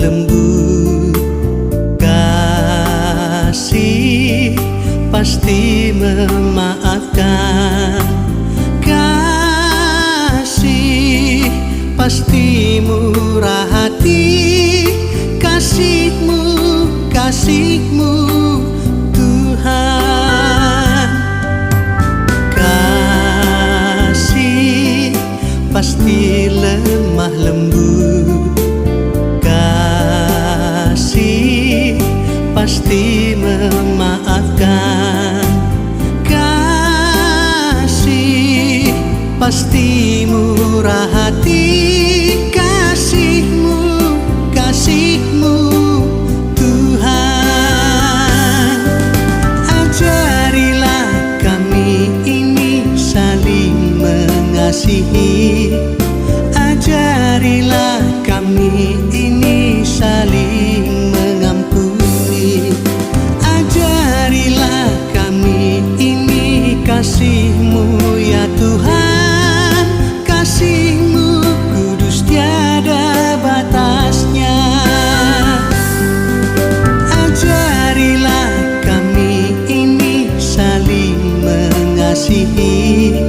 lembut. Kasih pasti memaafkan. Kasih pasti murah hati. Kasih-Mu, kasih-Mu Tuhan. Kasih pasti lemah lembut. Kasih pasti memaafkan. Kasih pasti murah hati. Kasih-Mu, kasih-Mu Tuhan. Ajarilah kami ini saling mengasihi. Ajarilah kami ini saling mengampuni. Ajarilah kami ini kasih-Mu ya Tuhan. Kasih-Mu kudus tiada batasnya. Ajarilah kami ini saling mengasihi.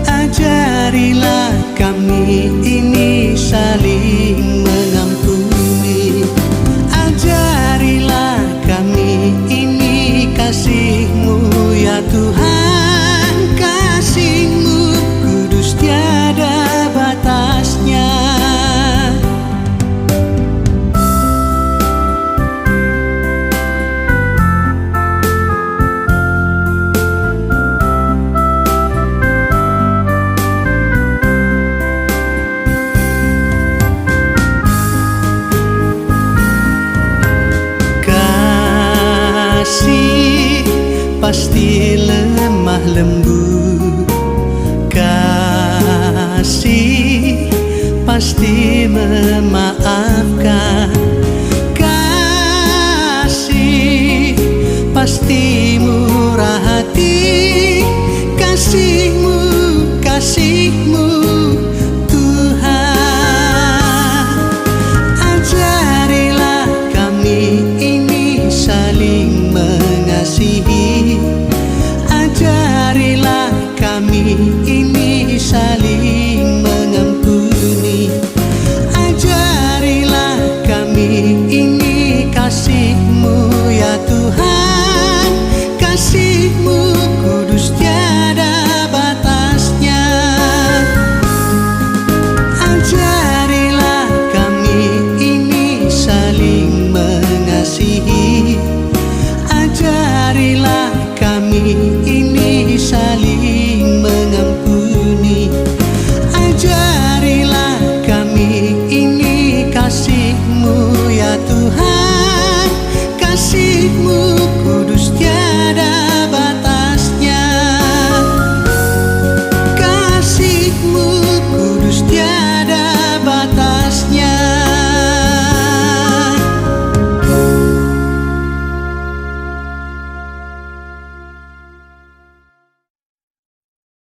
Ajarilah kami ini saling mengampuni. Ajarilah kami ini kasih-Mu ya Tuhan. Kasih-Mu kudus tiada batasnya. Kasih pasti lemah lembut. Kasih pasti memaafkan. Kasih pasti murah hati. Kasih-Mu, kasih-Mu Tuhan. Ajarilah kami ini saling mengasihi. Ajarilah kami